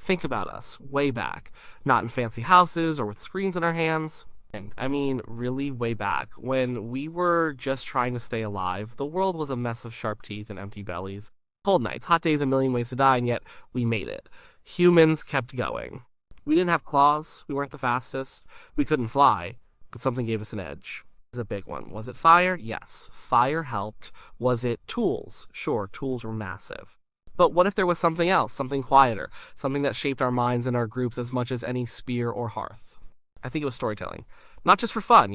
Think about us, way back. Not in fancy houses or with screens in our hands. And I mean, really way back, when we were just trying to stay alive, the world was a mess of sharp teeth and empty bellies. Cold nights, hot days, a million ways to die, and yet we made it. Humans kept going. We didn't have claws, we weren't the fastest, we couldn't fly, but something gave us an edge. It was a big one. Was it fire? Yes, fire helped. Was it tools? Sure, tools were massive. But what if there was something else, something quieter, something that shaped our minds and our groups as much as any spear or hearth? I think it was storytelling. Not just for fun,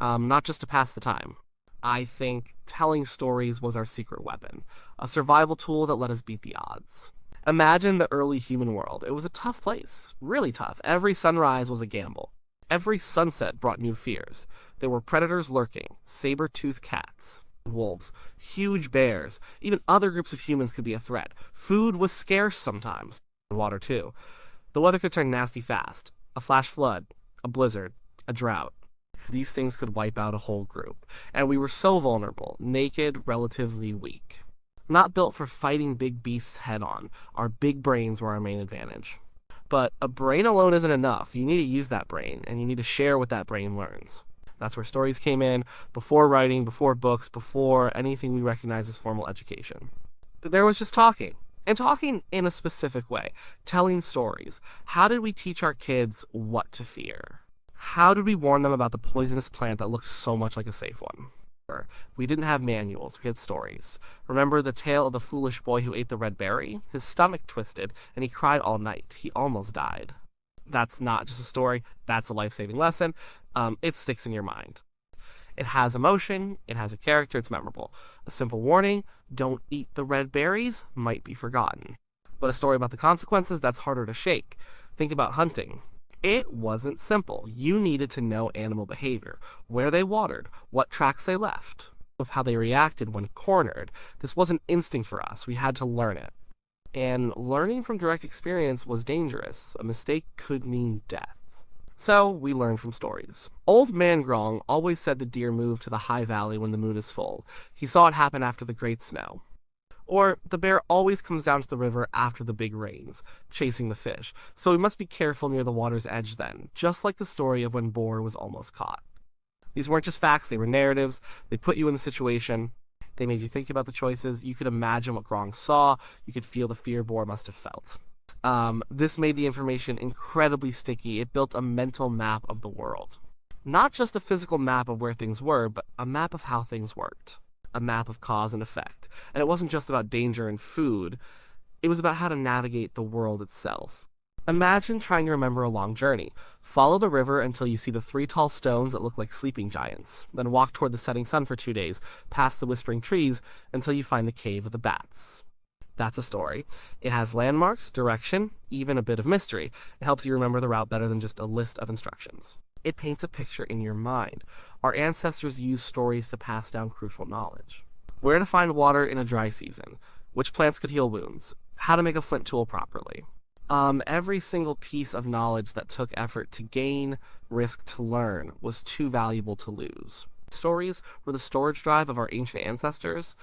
not just to pass the time. I think telling stories was our secret weapon, a survival tool that let us beat the odds. Imagine the early human world. It was a tough place, really tough. Every sunrise was a gamble. Every sunset brought new fears. There were predators lurking, saber-toothed cats, wolves, huge bears. Even other groups of humans could be a threat. Food was scarce sometimes. Water, too. The weather could turn nasty fast. A flash flood, a blizzard, a drought. These things could wipe out a whole group. And we were so vulnerable, naked, relatively weak. Not built for fighting big beasts head on. Our big brains were our main advantage. But a brain alone isn't enough. You need to use that brain, and you need to share what that brain learns. That's where stories came in, before writing, before books, before anything we recognize as formal education. There was just talking, and talking in a specific way, telling stories. How did we teach our kids what to fear? How did we warn them about the poisonous plant that looked so much like a safe one? We didn't have manuals, we had stories. Remember the tale of the foolish boy who ate the red berry? His stomach twisted, and he cried all night. He almost died. That's not just a story, that's a life-saving lesson. It sticks in your mind. It has emotion, it has a character, it's memorable. A simple warning, don't eat the red berries, might be forgotten. But a story about the consequences, that's harder to shake. Think about hunting. It wasn't simple. You needed to know animal behavior, where they watered, what tracks they left, of how they reacted when cornered. This wasn't instinct for us. We had to learn it. And learning from direct experience was dangerous. A mistake could mean death. So we learned from stories. Old Man Grong always said the deer moved to the high valley when the moon is full. He saw it happen after the great snow. Or the bear always comes down to the river after the big rains, chasing the fish, so we must be careful near the water's edge then, just like the story of when Boar was almost caught. These weren't just facts, they were narratives, they put you in the situation, they made you think about the choices, you could imagine what Grong saw, you could feel the fear Boar must have felt. This made the information incredibly sticky, it built a mental map of the world. Not just a physical map of where things were, but a map of how things worked. A map of cause and effect. And it wasn't just about danger and food, it was about how to navigate the world itself. Imagine trying to remember a long journey. Follow the river until you see the 3 tall stones that look like sleeping giants. Then walk toward the setting sun for 2 days, past the whispering trees, until you find the cave of the bats. That's a story. It has landmarks, direction, even a bit of mystery. It helps you remember the route better than just a list of instructions. It paints a picture in your mind. Our ancestors used stories to pass down crucial knowledge. Where to find water in a dry season, which plants could heal wounds, how to make a flint tool properly. Every single piece of knowledge that took effort to gain, risk to learn, was too valuable to lose. Stories were the storage drive of our ancient ancestors.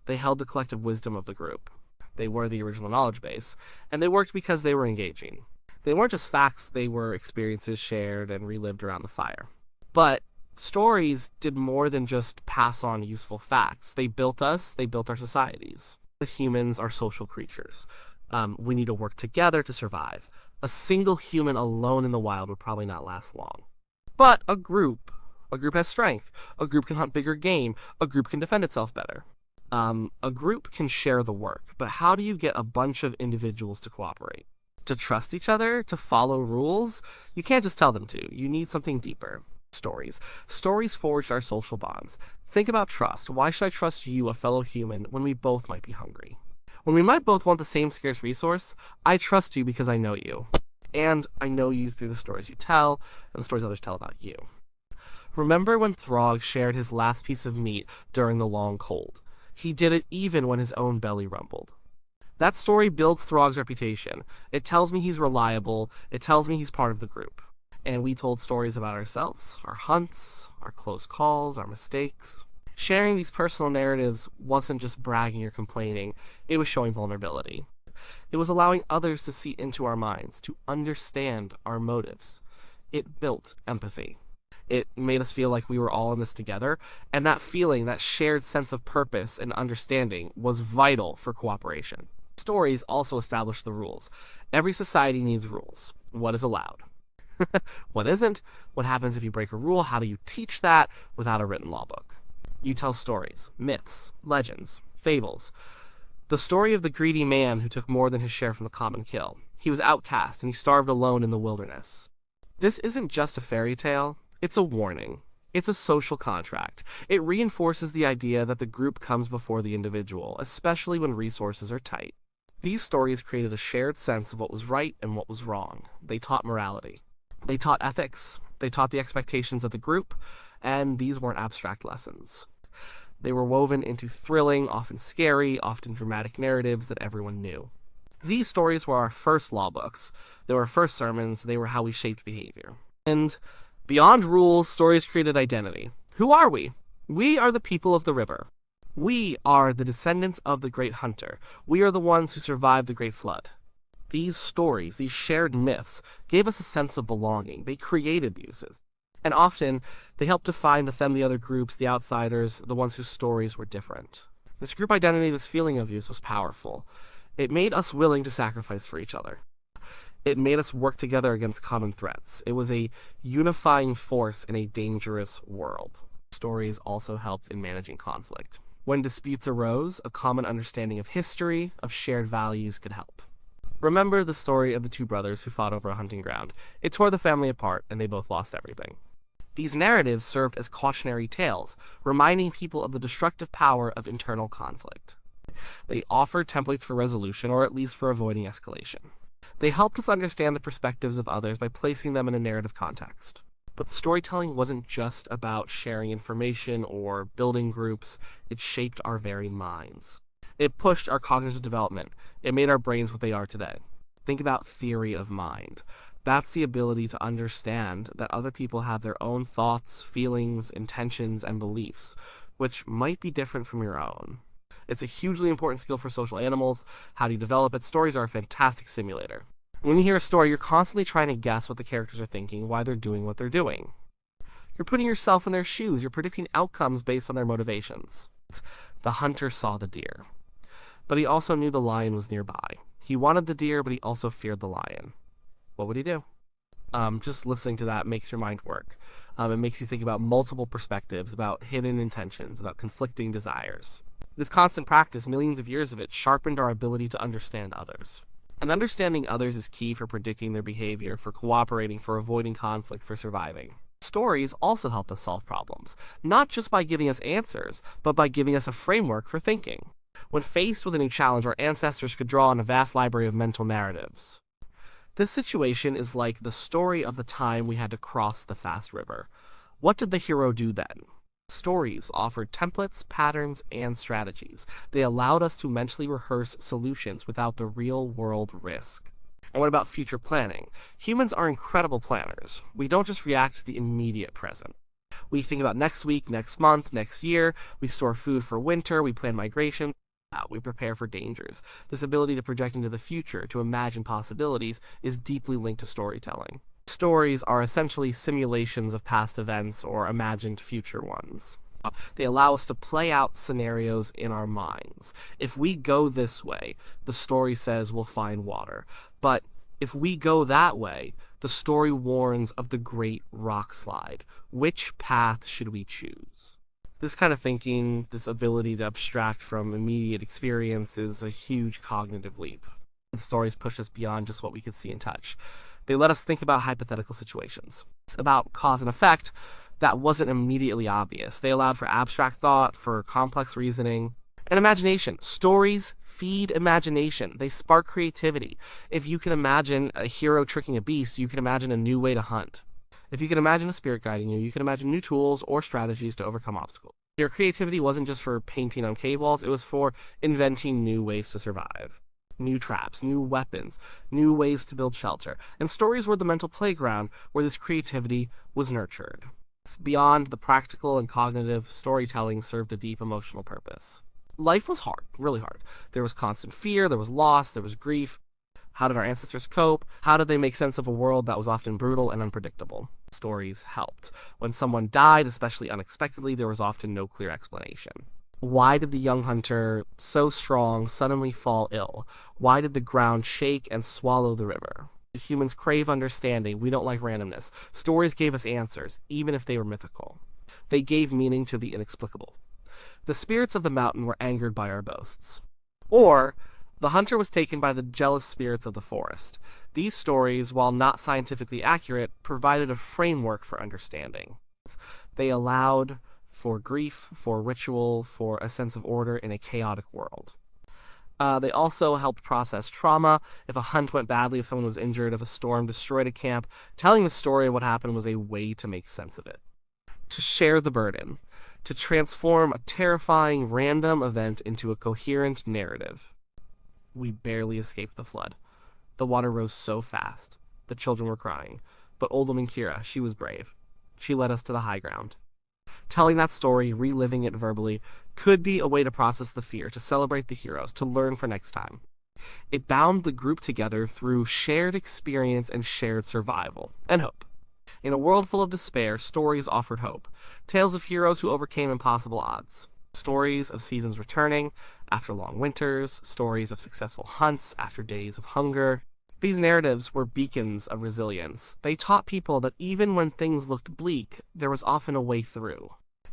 They held the collective wisdom of the group. They were the original knowledge base, and they worked because they were engaging. They weren't just facts, they were experiences shared and relived around the fire. But stories did more than just pass on useful facts. They built us, they built our societies. The humans are social creatures. We need to work together to survive. A single human alone in the wild would probably not last long. But a group has strength. A group can hunt bigger game. A group can defend itself better. A group can share the work, but how do you get a bunch of individuals to cooperate? To trust each other? To follow rules? You can't just tell them to. You need something deeper. Stories. Stories forged our social bonds. Think about trust. Why should I trust you, a fellow human, when we both might be hungry? When we might both want the same scarce resource, I trust you because I know you. And I know you through the stories you tell, and the stories others tell about you. Remember when Throg shared his last piece of meat during the long cold? He did it even when his own belly rumbled. That story builds Throg's reputation. It tells me he's reliable. It tells me he's part of the group. And we told stories about ourselves, our hunts, our close calls, our mistakes. Sharing these personal narratives wasn't just bragging or complaining. It was showing vulnerability. It was allowing others to see into our minds, to understand our motives. It built empathy. It made us feel like we were all in this together, and that feeling, that shared sense of purpose and understanding, was vital for cooperation. Stories also establish the rules. Every society needs rules. What is allowed? What isn't? What happens if you break a rule? How do you teach that without a written law book? You tell stories, myths, legends, fables. The story of the greedy man who took more than his share from the common kill. He was outcast and he starved alone in the wilderness. This isn't just a fairy tale, it's a warning. It's a social contract. It reinforces the idea that the group comes before the individual, especially when resources are tight. These stories created a shared sense of what was right and what was wrong. They taught morality. They taught ethics. They taught the expectations of the group, and these weren't abstract lessons. They were woven into thrilling, often scary, often dramatic narratives that everyone knew. These stories were our first law books. They were our first sermons. They were how we shaped behavior. And beyond rules, stories created identity. Who are we? We are the people of the river. We are the descendants of the great hunter. We are the ones who survived the great flood. These stories, these shared myths, gave us a sense of belonging. They created muses. And often, they helped define the other groups, the outsiders, the ones whose stories were different. This group identity, this feeling of use was powerful. It made us willing to sacrifice for each other. It made us work together against common threats. It was a unifying force in a dangerous world. Stories also helped in managing conflict. When disputes arose, a common understanding of history, of shared values could help. Remember the story of the two brothers who fought over a hunting ground. It tore the family apart, and they both lost everything. These narratives served as cautionary tales, reminding people of the destructive power of internal conflict. They offered templates for resolution, or at least for avoiding escalation. They helped us understand the perspectives of others by placing them in a narrative context. But storytelling wasn't just about sharing information or building groups, it shaped our very minds. It pushed our cognitive development. It made our brains what they are today. Think about theory of mind. That's the ability to understand that other people have their own thoughts, feelings, intentions, and beliefs, which might be different from your own. It's a hugely important skill for social animals. How do you develop it? Stories are a fantastic simulator. When you hear a story, you're constantly trying to guess what the characters are thinking, why they're doing what they're doing. You're putting yourself in their shoes. You're predicting outcomes based on their motivations. The hunter saw the deer, but he also knew the lion was nearby. He wanted the deer, but he also feared the lion. What would he do? Just listening to that makes your mind work. It makes you think about multiple perspectives, about hidden intentions, about conflicting desires. This constant practice, millions of years of it, sharpened our ability to understand others. And understanding others is key for predicting their behavior, for cooperating, for avoiding conflict, for surviving. Stories also help us solve problems, not just by giving us answers, but by giving us a framework for thinking. When faced with a new challenge, our ancestors could draw on a vast library of mental narratives. This situation is like the story of the time we had to cross the fast river. What did the hero do then? Stories offered templates, patterns, and strategies. They allowed us to mentally rehearse solutions without the real-world risk. And what about future planning? Humans are incredible planners. We don't just react to the immediate present. We think about next week, next month, next year. We store food for winter. We plan migration. We prepare for dangers. This ability to project into the future, to imagine possibilities, is deeply linked to storytelling. Stories are essentially simulations of past events or imagined future ones. They allow us to play out scenarios in our minds. If we go this way, the story says we'll find water. But if we go that way, the story warns of the great rock slide. Which path should we choose? This kind of thinking, this ability to abstract from immediate experience, is a huge cognitive leap. The stories push us beyond just what we could see and touch. They let us think about hypothetical situations. It's about cause and effect that wasn't immediately obvious. They allowed for abstract thought, for complex reasoning, and imagination. Stories feed imagination. They spark creativity. If you can imagine a hero tricking a beast, you can imagine a new way to hunt. If you can imagine a spirit guiding you, you can imagine new tools or strategies to overcome obstacles. Your creativity wasn't just for painting on cave walls, it was for inventing new ways to survive. New traps, new weapons, new ways to build shelter. And stories were the mental playground where this creativity was nurtured. Beyond the practical and cognitive, storytelling served a deep emotional purpose. Life was hard, really hard. There was constant fear, there was loss, there was grief. How did our ancestors cope? How did they make sense of a world that was often brutal and unpredictable? Stories helped. When someone died, especially unexpectedly, there was often no clear explanation. Why did the young hunter, so strong, suddenly fall ill? Why did the ground shake and swallow the river? Humans crave understanding. We don't like randomness. Stories gave us answers, even if they were mythical. They gave meaning to the inexplicable. The spirits of the mountain were angered by our boasts. Or, the hunter was taken by the jealous spirits of the forest. These stories, while not scientifically accurate, provided a framework for understanding. They allowed for grief, for ritual, for a sense of order in a chaotic world. They also helped process trauma. If a hunt went badly, if someone was injured, if a storm destroyed a camp, telling the story of what happened was a way to make sense of it. To share the burden. To transform a terrifying random event into a coherent narrative. We barely escaped the flood. The water rose so fast. The children were crying. But Old Woman Kira, she was brave. She led us to the high ground. Telling that story, reliving it verbally, could be a way to process the fear, to celebrate the heroes, to learn for next time. It bound the group together through shared experience and shared survival, and hope. In a world full of despair, stories offered hope. Tales of heroes who overcame impossible odds. Stories of seasons returning after long winters, stories of successful hunts after days of hunger. These narratives were beacons of resilience. They taught people that even when things looked bleak, there was often a way through.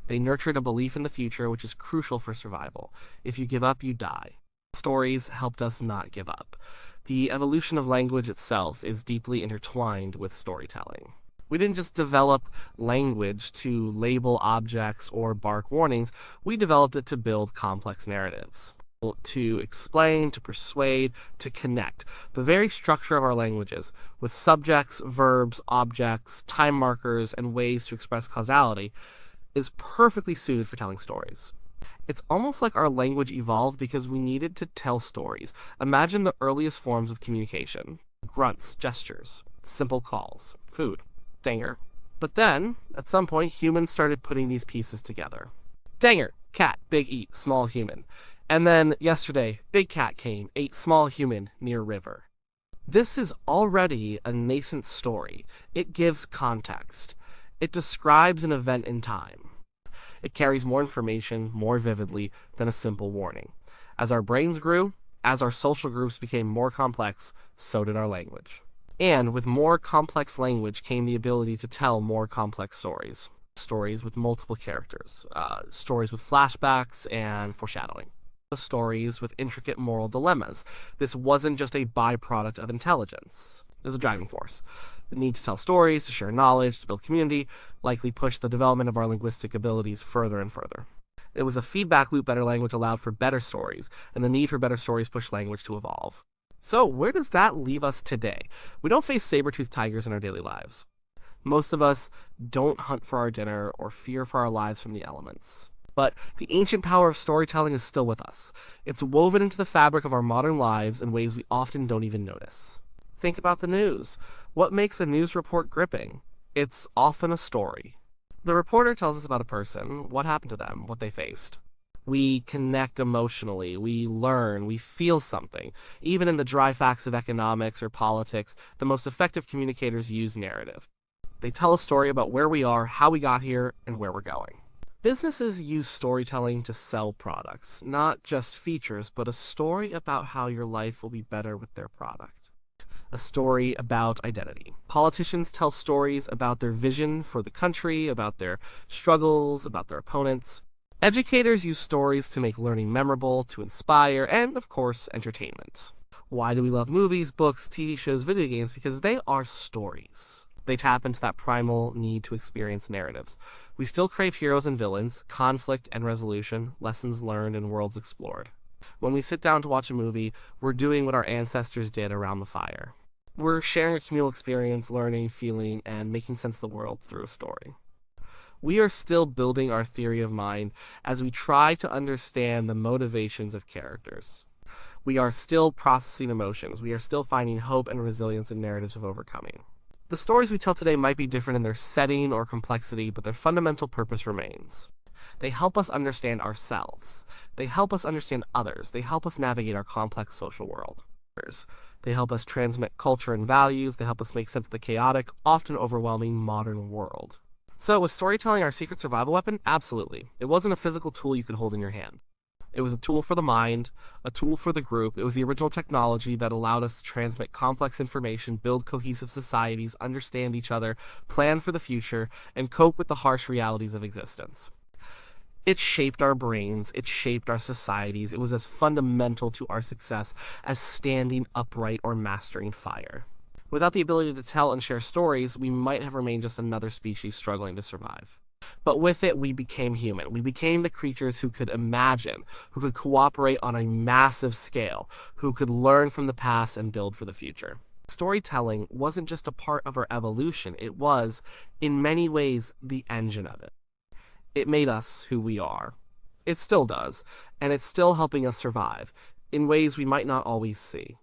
They nurtured a belief in the future, which is crucial for survival. If you give up, you die. Stories helped us not give up. The evolution of language itself is deeply intertwined with storytelling. We didn't just develop language to label objects or bark warnings, we developed it to build complex narratives. To explain, to persuade, to connect. The very structure of our languages, with subjects, verbs, objects, time markers, and ways to express causality, is perfectly suited for telling stories. It's almost like our language evolved because we needed to tell stories. Imagine the earliest forms of communication. Grunts, gestures, simple calls, food, danger. But then, at some point, humans started putting these pieces together. Danger, cat, big eat, small human. And then, yesterday, big cat came, ate small human near river. This is already a nascent story. It gives context. It describes an event in time. It carries more information, more vividly, than a simple warning. As our brains grew, as our social groups became more complex, so did our language. And with more complex language came the ability to tell more complex stories. Stories with multiple characters, stories with flashbacks and foreshadowing. Stories with intricate moral dilemmas. This wasn't just a byproduct of intelligence. It was a driving force. The need to tell stories, to share knowledge, to build community, likely pushed the development of our linguistic abilities further and further. It was a feedback loop. Better language allowed for better stories, and the need for better stories pushed language to evolve. So, where does that leave us today? We don't face saber-toothed tigers in our daily lives. Most of us don't hunt for our dinner or fear for our lives from the elements. But the ancient power of storytelling is still with us. It's woven into the fabric of our modern lives in ways we often don't even notice. Think about the news. What makes a news report gripping? It's often a story. The reporter tells us about a person, what happened to them, what they faced. We connect emotionally, we learn, we feel something. Even in the dry facts of economics or politics, the most effective communicators use narrative. They tell a story about where we are, how we got here, and where we're going. Businesses use storytelling to sell products, not just features, but a story about how your life will be better with their product. A story about identity. Politicians tell stories about their vision for the country, about their struggles, about their opponents. Educators use stories to make learning memorable, to inspire, and, of course, entertainment. Why do we love movies, books, TV shows, video games? Because they are stories. They tap into that primal need to experience narratives. We still crave heroes and villains, conflict and resolution, lessons learned and worlds explored. When we sit down to watch a movie, we're doing what our ancestors did around the fire. We're sharing a communal experience, learning, feeling, and making sense of the world through a story. We are still building our theory of mind as we try to understand the motivations of characters. We are still processing emotions. We are still finding hope and resilience in narratives of overcoming. The stories we tell today might be different in their setting or complexity, but their fundamental purpose remains. They help us understand ourselves. They help us understand others. They help us navigate our complex social world. They help us transmit culture and values. They help us make sense of the chaotic, often overwhelming modern world. So, was storytelling our secret survival weapon? Absolutely. It wasn't a physical tool you could hold in your hand. It was a tool for the mind, a tool for the group. It was the original technology that allowed us to transmit complex information, build cohesive societies, understand each other, plan for the future, and cope with the harsh realities of existence. It shaped our brains, it shaped our societies. It was as fundamental to our success as standing upright or mastering fire. Without the ability to tell and share stories, we might have remained just another species struggling to survive. But with it, we became human. We became the creatures who could imagine, who could cooperate on a massive scale, who could learn from the past and build for the future. Storytelling wasn't just a part of our evolution, it was, in many ways, the engine of it. It made us who we are. It still does, and it's still helping us survive, in ways we might not always see.